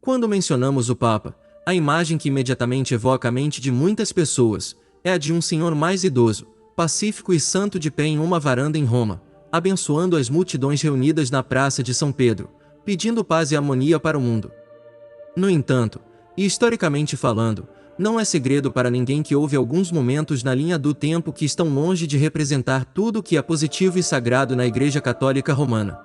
Quando mencionamos o Papa, a imagem que imediatamente evoca a mente de muitas pessoas é a de um senhor mais idoso, pacífico e santo de pé em uma varanda em Roma, abençoando as multidões reunidas na Praça de São Pedro, pedindo paz e harmonia para o mundo. No entanto, e historicamente falando, não é segredo para ninguém que houve alguns momentos na linha do tempo que estão longe de representar tudo o que é positivo e sagrado na Igreja Católica Romana.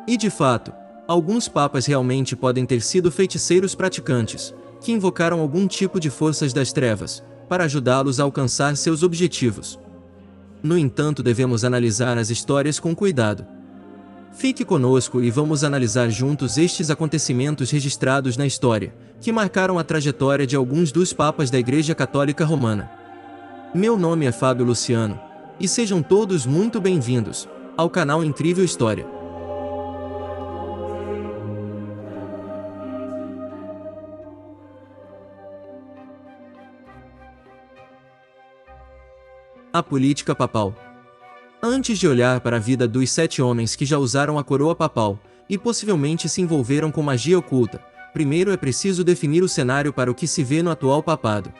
E de fato, alguns papas realmente podem ter sido feiticeiros praticantes, que invocaram algum tipo de forças das trevas, para ajudá-los a alcançar seus objetivos. No entanto, devemos analisar as histórias com cuidado. Fique conosco e vamos analisar juntos estes acontecimentos registrados na história, que marcaram a trajetória de alguns dos papas da Igreja Católica Romana. Meu nome é Fábio Luciano, e sejam todos muito bem-vindos ao canal Incrível História. A política papal. Antes de olhar para a vida dos 7 homens que já usaram a coroa papal, e possivelmente se envolveram com magia oculta, primeiro é preciso definir o cenário para o que se vê no atual papado.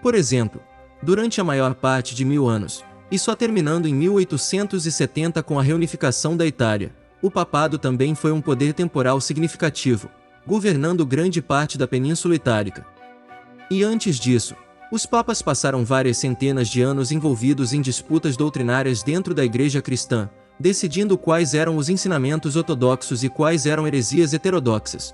Por exemplo, durante a maior parte de 1000 anos, e só terminando em 1870 com a reunificação da Itália, o papado também foi um poder temporal significativo, governando grande parte da Península Itálica. E antes disso, os papas passaram várias centenas de anos envolvidos em disputas doutrinárias dentro da Igreja cristã, decidindo quais eram os ensinamentos ortodoxos e quais eram heresias heterodoxas.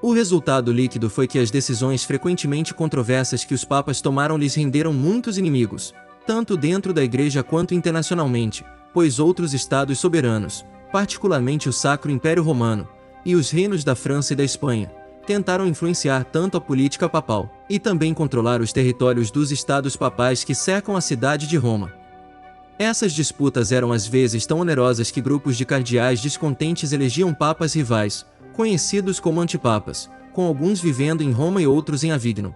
O resultado líquido foi que as decisões frequentemente controversas que os papas tomaram lhes renderam muitos inimigos, tanto dentro da Igreja quanto internacionalmente, pois outros estados soberanos, particularmente o Sacro Império Romano, e os reinos da França e da Espanha, tentaram influenciar tanto a política papal, e também controlar os territórios dos estados papais que cercam a cidade de Roma. Essas disputas eram às vezes tão onerosas que grupos de cardeais descontentes elegiam papas rivais, conhecidos como antipapas, com alguns vivendo em Roma e outros em Avignon.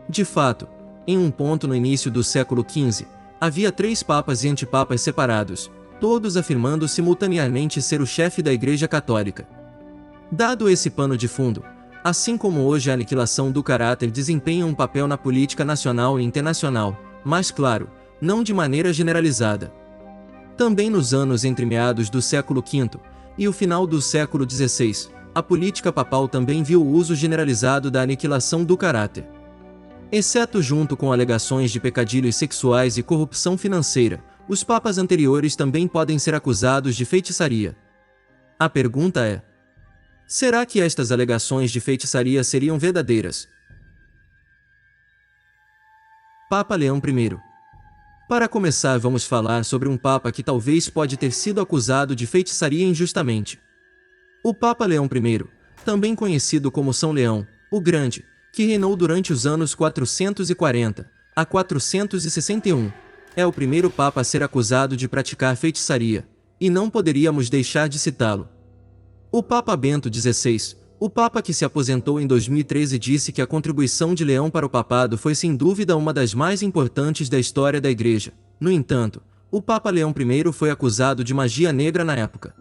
De fato, em um ponto no início do século XV, havia 3 papas e antipapas separados, todos afirmando simultaneamente ser o chefe da Igreja Católica. Dado esse pano de fundo, assim como hoje a aniquilação do caráter desempenha um papel na política nacional e internacional, mas claro, não de maneira generalizada. Também nos anos entre meados do século V e o final do século XVI, a política papal também viu o uso generalizado da aniquilação do caráter. Exceto junto com alegações de pecadilhos sexuais e corrupção financeira, os papas anteriores também podem ser acusados de feitiçaria. A pergunta é: será que estas alegações de feitiçaria seriam verdadeiras? Papa Leão I. Para começar, vamos falar sobre um papa que talvez pode ter sido acusado de feitiçaria injustamente. O Papa Leão I, também conhecido como São Leão, o Grande, que reinou durante os anos 440 a 461, é o primeiro papa a ser acusado de praticar feitiçaria, e não poderíamos deixar de citá-lo. O Papa Bento XVI, o Papa que se aposentou em 2013, disse que a contribuição de Leão para o papado foi sem dúvida uma das mais importantes da história da Igreja. No entanto, o Papa Leão I foi acusado de magia negra na época.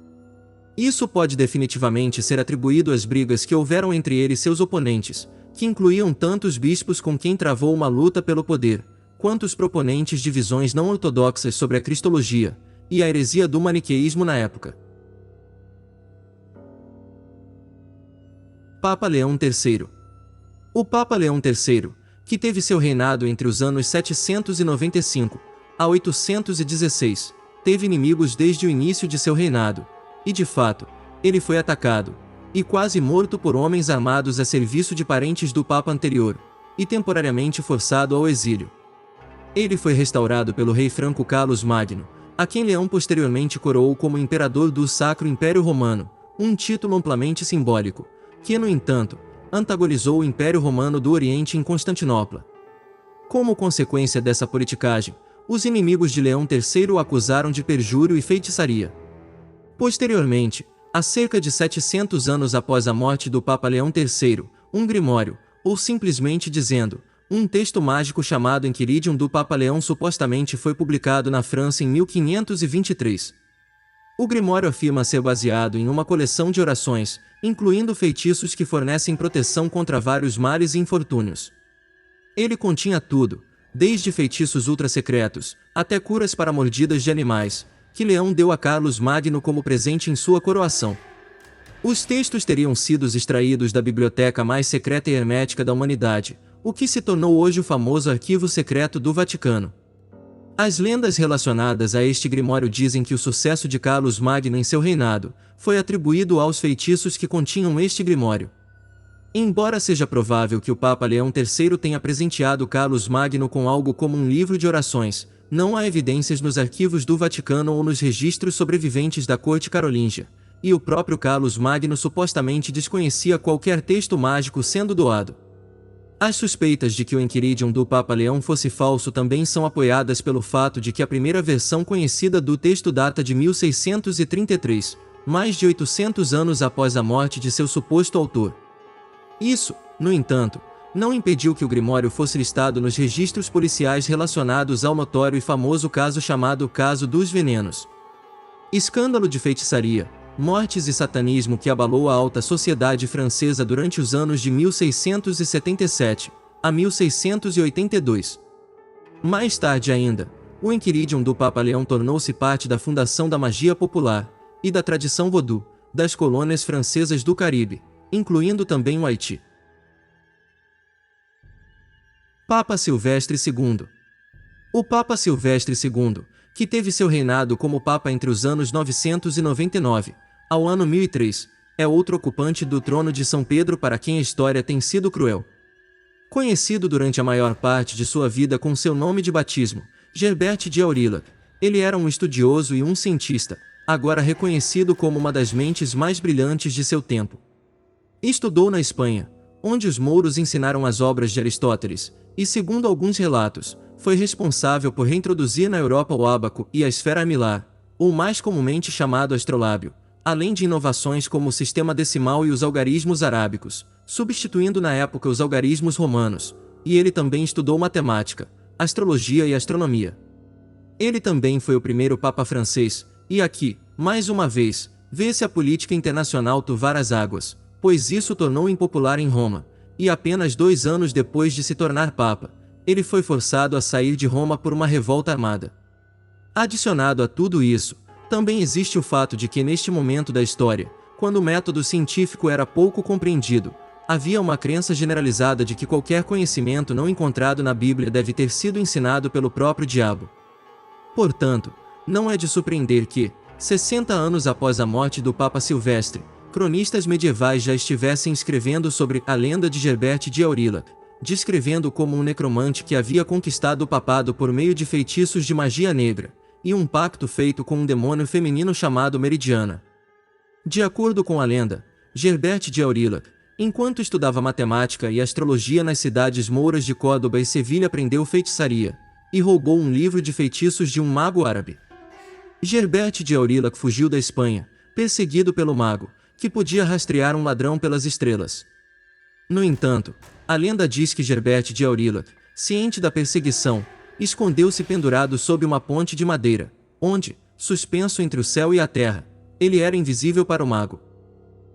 Isso pode definitivamente ser atribuído às brigas que houveram entre ele e seus oponentes, que incluíam tanto os bispos com quem travou uma luta pelo poder, quanto os proponentes de visões não ortodoxas sobre a cristologia e a heresia do maniqueísmo na época. Papa Leão III. O Papa Leão III, que teve seu reinado entre os anos 795 a 816, teve inimigos desde o início de seu reinado, e de fato, ele foi atacado e quase morto por homens armados a serviço de parentes do Papa anterior, e temporariamente forçado ao exílio. Ele foi restaurado pelo rei Franco Carlos Magno, a quem Leão posteriormente coroou como imperador do Sacro Império Romano, um título amplamente simbólico, que, no entanto, antagonizou o Império Romano do Oriente em Constantinopla. Como consequência dessa politicagem, os inimigos de Leão III o acusaram de perjúrio e feitiçaria. Posteriormente, há cerca de 700 anos após a morte do Papa Leão III, um grimório, ou simplesmente dizendo, um texto mágico chamado Enchiridion do Papa Leão supostamente foi publicado na França em 1523. O Grimório afirma ser baseado em uma coleção de orações, incluindo feitiços que fornecem proteção contra vários males e infortúnios. Ele continha tudo, desde feitiços ultra-secretos, até curas para mordidas de animais, que Leão deu a Carlos Magno como presente em sua coroação. Os textos teriam sido extraídos da biblioteca mais secreta e hermética da humanidade, o que se tornou hoje o famoso Arquivo Secreto do Vaticano. As lendas relacionadas a este grimório dizem que o sucesso de Carlos Magno em seu reinado foi atribuído aos feitiços que continham este grimório. Embora seja provável que o Papa Leão III tenha presenteado Carlos Magno com algo como um livro de orações, não há evidências nos arquivos do Vaticano ou nos registros sobreviventes da corte carolíngia, e o próprio Carlos Magno supostamente desconhecia qualquer texto mágico sendo doado. As suspeitas de que o Enchiridion do Papa Leão fosse falso também são apoiadas pelo fato de que a primeira versão conhecida do texto data de 1633, mais de 800 anos após a morte de seu suposto autor. Isso, no entanto, não impediu que o Grimório fosse listado nos registros policiais relacionados ao notório e famoso caso chamado Caso dos Venenos. Escândalo de feitiçaria, mortes e satanismo que abalou a alta sociedade francesa durante os anos de 1677 a 1682. Mais tarde ainda, o Enchiridion do Papa Leão tornou-se parte da fundação da magia popular e da tradição vodú das colônias francesas do Caribe, incluindo também o Haiti. Papa Silvestre II. O Papa Silvestre II, que teve seu reinado como Papa entre os anos 999 ao ano 1003, é outro ocupante do trono de São Pedro para quem a história tem sido cruel. Conhecido durante a maior parte de sua vida com seu nome de batismo, Gerbert de Aurillac, ele era um estudioso e um cientista, agora reconhecido como uma das mentes mais brilhantes de seu tempo. Estudou na Espanha, onde os mouros ensinaram as obras de Aristóteles, e segundo alguns relatos, foi responsável por reintroduzir na Europa o ábaco e a esfera armilar, ou mais comumente chamado astrolábio, além de inovações como o sistema decimal e os algarismos arábicos, substituindo na época os algarismos romanos, e ele também estudou matemática, astrologia e astronomia. Ele também foi o primeiro Papa francês, e aqui, mais uma vez, vê-se a política internacional turvar as águas, pois isso o tornou impopular em Roma, e apenas 2 anos depois de se tornar Papa, ele foi forçado a sair de Roma por uma revolta armada. Adicionado a tudo isso, também existe o fato de que neste momento da história, quando o método científico era pouco compreendido, havia uma crença generalizada de que qualquer conhecimento não encontrado na Bíblia deve ter sido ensinado pelo próprio diabo. Portanto, não é de surpreender que, 60 anos após a morte do Papa Silvestre, cronistas medievais já estivessem escrevendo sobre a lenda de Gerbert de Aurillac, descrevendo como um necromante que havia conquistado o papado por meio de feitiços de magia negra, e um pacto feito com um demônio feminino chamado Meridiana. De acordo com a lenda, Gerbert de Aurillac, enquanto estudava matemática e astrologia nas cidades mouras de Córdoba e Sevilha, aprendeu feitiçaria, e roubou um livro de feitiços de um mago árabe. Gerbert de Aurillac fugiu da Espanha, perseguido pelo mago, que podia rastrear um ladrão pelas estrelas. No entanto, a lenda diz que Gerbert de Aurillac, ciente da perseguição, escondeu-se pendurado sob uma ponte de madeira, onde, suspenso entre o céu e a terra, ele era invisível para o mago.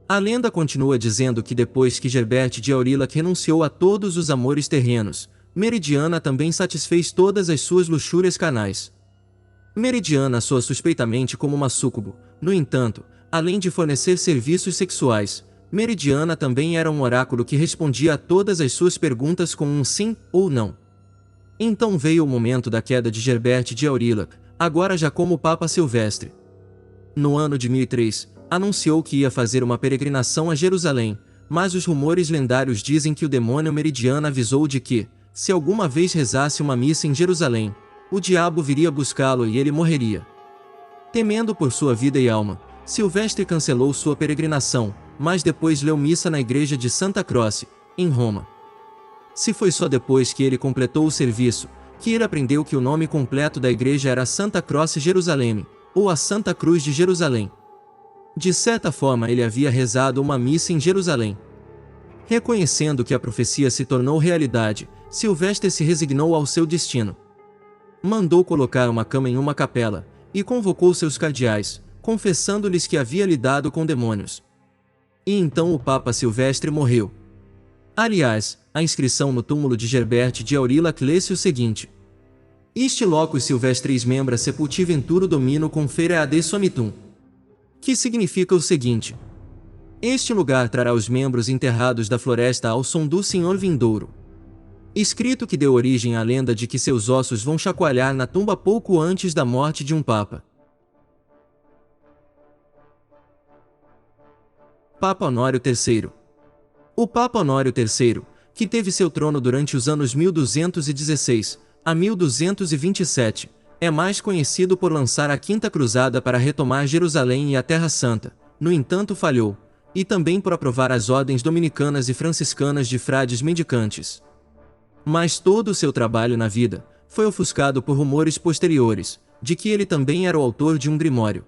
A lenda continua dizendo que depois que Gerbert de Aurillac renunciou a todos os amores terrenos, Meridiana também satisfez todas as suas luxúrias carnais. Meridiana soa suspeitamente como uma súcubo, no entanto, além de fornecer serviços sexuais, Meridiana também era um oráculo que respondia a todas as suas perguntas com um sim ou não. Então veio o momento da queda de Gerbert de Aurillac, agora já como Papa Silvestre. No ano de 1003, anunciou que ia fazer uma peregrinação a Jerusalém, mas os rumores lendários dizem que o demônio Meridiana avisou de que, se alguma vez rezasse uma missa em Jerusalém, o diabo viria buscá-lo e ele morreria. Temendo por sua vida e alma, Silvestre cancelou sua peregrinação, mas depois leu missa na igreja de Santa Croce, em Roma. Se foi só depois que ele completou o serviço, que ele aprendeu que o nome completo da igreja era Santa Croce Jerusalém, ou a Santa Cruz de Jerusalém. De certa forma ele havia rezado uma missa em Jerusalém. Reconhecendo que a profecia se tornou realidade, Silvestre se resignou ao seu destino. Mandou colocar uma cama em uma capela, e convocou seus cardeais, confessando-lhes que havia lidado com demônios. E então o Papa Silvestre morreu. Aliás, a inscrição no túmulo de Gerbert de Aurillac lê-se o seguinte: Isti locus Silvestris membra sepulti venturo domino confere ad somnitum. Que significa o seguinte: este lugar trará os membros enterrados da floresta ao som do Senhor vindouro. Escrito que deu origem à lenda de que seus ossos vão chacoalhar na tumba pouco antes da morte de um papa. Papa Honório III. O Papa Honório III, que teve seu trono durante os anos 1216 a 1227, é mais conhecido por lançar a Quinta Cruzada para retomar Jerusalém e a Terra Santa, no entanto falhou, e também por aprovar as ordens dominicanas e franciscanas de frades mendicantes. Mas todo o seu trabalho na vida foi ofuscado por rumores posteriores, de que ele também era o autor de um grimório.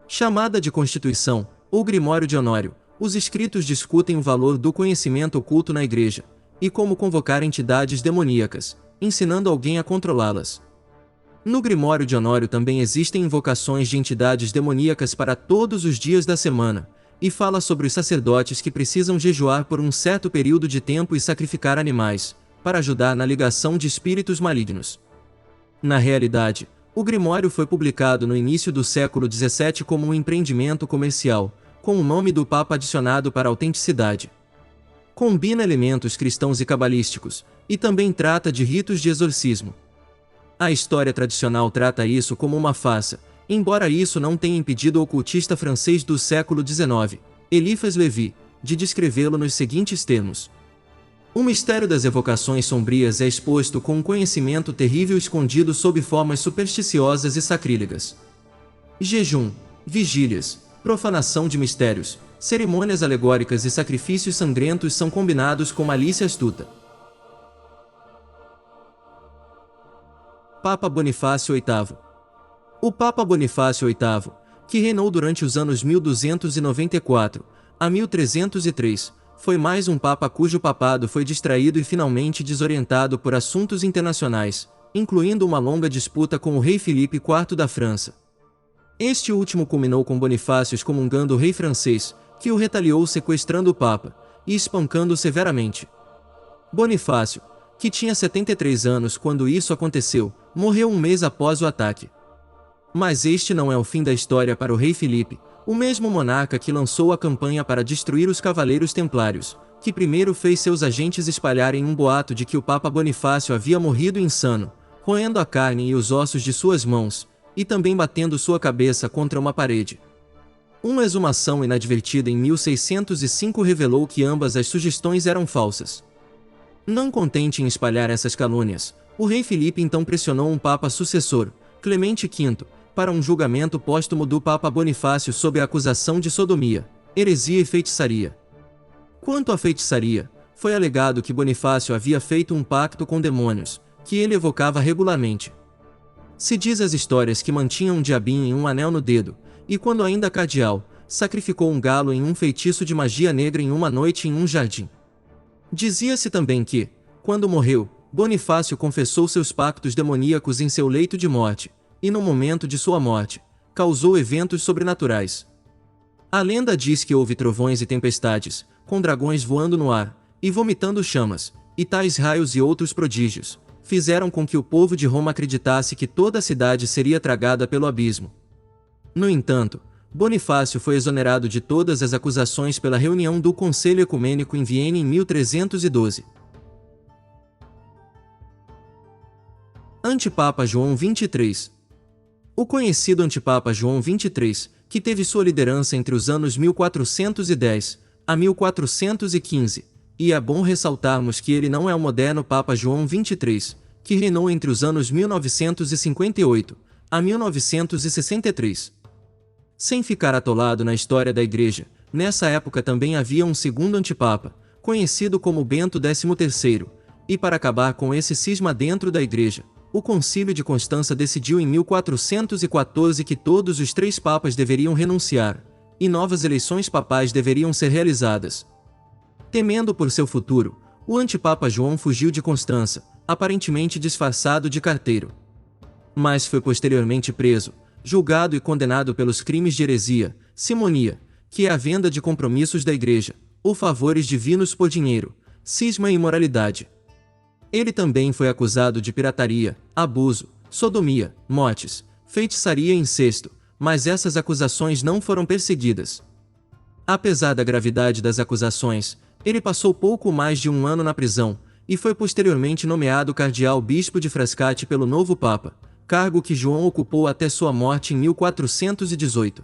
Chamada de Constituição, ou Grimório de Honório, os escritos discutem o valor do conhecimento oculto na Igreja, e como convocar entidades demoníacas, ensinando alguém a controlá-las. No Grimório de Honório também existem invocações de entidades demoníacas para todos os dias da semana, e fala sobre os sacerdotes que precisam jejuar por um certo período de tempo e sacrificar animais, para ajudar na ligação de espíritos malignos. Na realidade, o Grimório foi publicado no início do século XVII como um empreendimento comercial, com o nome do Papa adicionado para autenticidade. Combina elementos cristãos e cabalísticos, e também trata de ritos de exorcismo. A história tradicional trata isso como uma farsa, embora isso não tenha impedido o ocultista francês do século XIX, Eliphas Lévy, de descrevê-lo nos seguintes termos: o mistério das evocações sombrias é exposto com um conhecimento terrível escondido sob formas supersticiosas e sacrílegas. Jejum, vigílias, profanação de mistérios, cerimônias alegóricas e sacrifícios sangrentos são combinados com malícia astuta. Papa Bonifácio VIII. O Papa Bonifácio VIII, que reinou durante os anos 1294 a 1303, foi mais um papa cujo papado foi distraído e finalmente desorientado por assuntos internacionais, incluindo uma longa disputa com o rei Filipe IV da França. Este último culminou com Bonifácio excomungando o rei francês, que o retaliou sequestrando o papa e espancando-o severamente. Bonifácio, que tinha 73 anos quando isso aconteceu, morreu um mês após o ataque. Mas este não é o fim da história para o rei Filipe, o mesmo monarca que lançou a campanha para destruir os cavaleiros templários, que primeiro fez seus agentes espalharem um boato de que o Papa Bonifácio havia morrido insano, roendo a carne e os ossos de suas mãos, e também batendo sua cabeça contra uma parede. Uma exumação inadvertida em 1605 revelou que ambas as sugestões eram falsas. Não contente em espalhar essas calúnias, o rei Filipe então pressionou um papa sucessor, Clemente V, para um julgamento póstumo do Papa Bonifácio sob a acusação de sodomia, heresia e feitiçaria. Quanto à feitiçaria, foi alegado que Bonifácio havia feito um pacto com demônios, que ele evocava regularmente. Se diz as histórias que mantinha um diabinho em um anel no dedo, e quando ainda cardeal, sacrificou um galo em um feitiço de magia negra em uma noite em um jardim. Dizia-se também que, quando morreu, Bonifácio confessou seus pactos demoníacos em seu leito de morte, e no momento de sua morte, causou eventos sobrenaturais. A lenda diz que houve trovões e tempestades, com dragões voando no ar, e vomitando chamas, e tais raios e outros prodígios, fizeram com que o povo de Roma acreditasse que toda a cidade seria tragada pelo abismo. No entanto, Bonifácio foi exonerado de todas as acusações pela reunião do Conselho Ecumênico em Viena em 1312. Antipapa João XXIII. O conhecido Antipapa João XXIII, que teve sua liderança entre os anos 1410 a 1415, e é bom ressaltarmos que ele não é o moderno Papa João XXIII, que reinou entre os anos 1958 a 1963. Sem ficar atolado na história da Igreja, nessa época também havia um segundo antipapa, conhecido como Bento XIII, e para acabar com esse cisma dentro da Igreja, o Concílio de Constança decidiu em 1414 que todos os 3 papas deveriam renunciar, e novas eleições papais deveriam ser realizadas. Temendo por seu futuro, o antipapa João fugiu de Constança, aparentemente disfarçado de carteiro. Mas foi posteriormente preso, julgado e condenado pelos crimes de heresia, simonia, que é a venda de compromissos da igreja, ou favores divinos por dinheiro, cisma e imoralidade. Ele também foi acusado de pirataria, abuso, sodomia, mortes, feitiçaria e incesto, mas essas acusações não foram perseguidas. Apesar da gravidade das acusações, ele passou pouco mais de um ano na prisão, e foi posteriormente nomeado cardeal-bispo de Frascati pelo novo Papa, cargo que João ocupou até sua morte em 1418.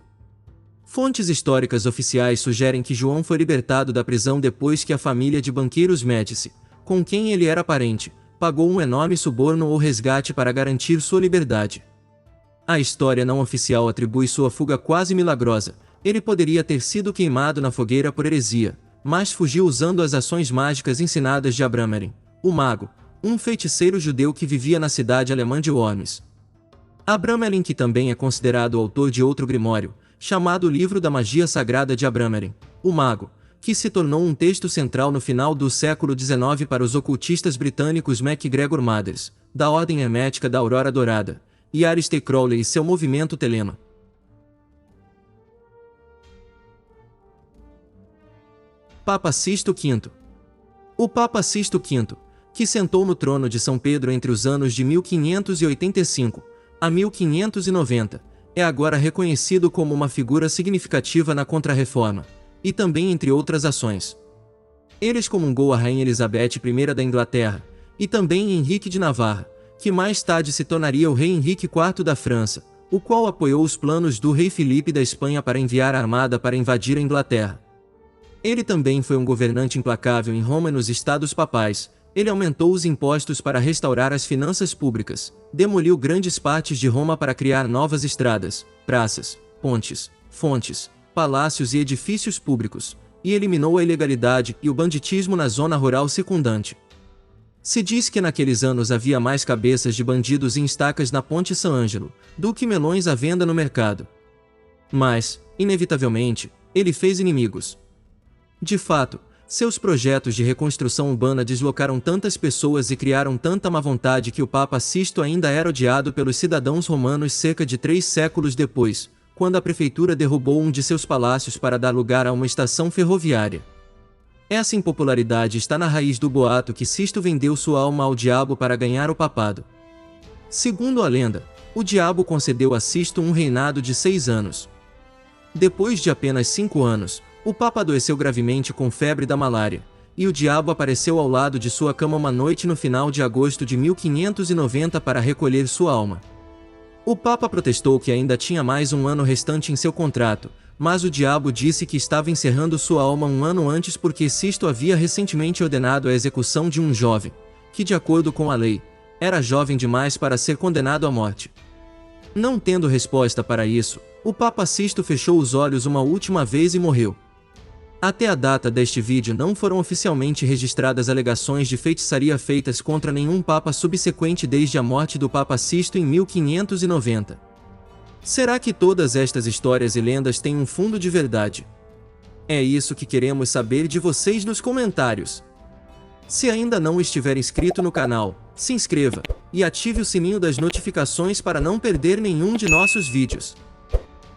Fontes históricas oficiais sugerem que João foi libertado da prisão depois que a família de banqueiros Médici, com quem ele era parente, pagou um enorme suborno ou resgate para garantir sua liberdade. A história não oficial atribui sua fuga quase milagrosa. Ele poderia ter sido queimado na fogueira por heresia, mas fugiu usando as ações mágicas ensinadas de Abramelin, o mago, um feiticeiro judeu que vivia na cidade alemã de Worms. Abramelin, que também é considerado o autor de outro grimório, chamado Livro da Magia Sagrada de Abramelin, o mago, que se tornou um texto central no final do século XIX para os ocultistas britânicos MacGregor Mathers, da Ordem Hermética da Aurora Dourada, e Aleister Crowley e seu movimento Telema. Papa Sisto V. O Papa Sisto V, que sentou no trono de São Pedro entre os anos de 1585 a 1590, é agora reconhecido como uma figura significativa na Contra-Reforma, e também entre outras ações. Ele excomungou a Rainha Elizabeth I da Inglaterra, e também Henrique de Navarra, que mais tarde se tornaria o rei Henrique IV da França, o qual apoiou os planos do rei Filipe da Espanha para enviar a armada para invadir a Inglaterra. Ele também foi um governante implacável em Roma e nos Estados Papais. Ele aumentou os impostos para restaurar as finanças públicas, demoliu grandes partes de Roma para criar novas estradas, praças, pontes, fontes, palácios e edifícios públicos, e eliminou a ilegalidade e o banditismo na zona rural circundante. Se diz que naqueles anos havia mais cabeças de bandidos em estacas na Ponte San Angelo do que melões à venda no mercado. Mas, inevitavelmente, ele fez inimigos. De fato, seus projetos de reconstrução urbana deslocaram tantas pessoas e criaram tanta má vontade que o Papa Sisto ainda era odiado pelos cidadãos romanos cerca de 3 séculos depois, quando a prefeitura derrubou um de seus palácios para dar lugar a uma estação ferroviária. Essa impopularidade está na raiz do boato que Sisto vendeu sua alma ao diabo para ganhar o papado. Segundo a lenda, o diabo concedeu a Sisto um reinado de 6 anos. Depois de apenas 5 anos, o Papa adoeceu gravemente com febre da malária, e o diabo apareceu ao lado de sua cama uma noite no final de agosto de 1590 para recolher sua alma. O Papa protestou que ainda tinha mais um ano restante em seu contrato, mas o diabo disse que estava encerrando sua alma um ano antes porque Sisto havia recentemente ordenado a execução de um jovem, que de acordo com a lei, era jovem demais para ser condenado à morte. Não tendo resposta para isso, o Papa Sisto fechou os olhos uma última vez e morreu. Até a data deste vídeo não foram oficialmente registradas alegações de feitiçaria feitas contra nenhum papa subsequente desde a morte do Papa Sisto em 1590. Será que todas estas histórias e lendas têm um fundo de verdade? É isso que queremos saber de vocês nos comentários. Se ainda não estiver inscrito no canal, se inscreva e ative o sininho das notificações para não perder nenhum de nossos vídeos.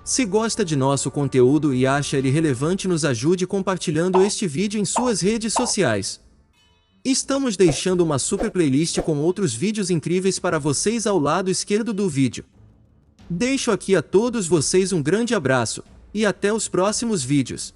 Se gosta de nosso conteúdo e acha ele relevante, nos ajude compartilhando este vídeo em suas redes sociais. Estamos deixando uma super playlist com outros vídeos incríveis para vocês ao lado esquerdo do vídeo. Deixo aqui a todos vocês um grande abraço, e até os próximos vídeos.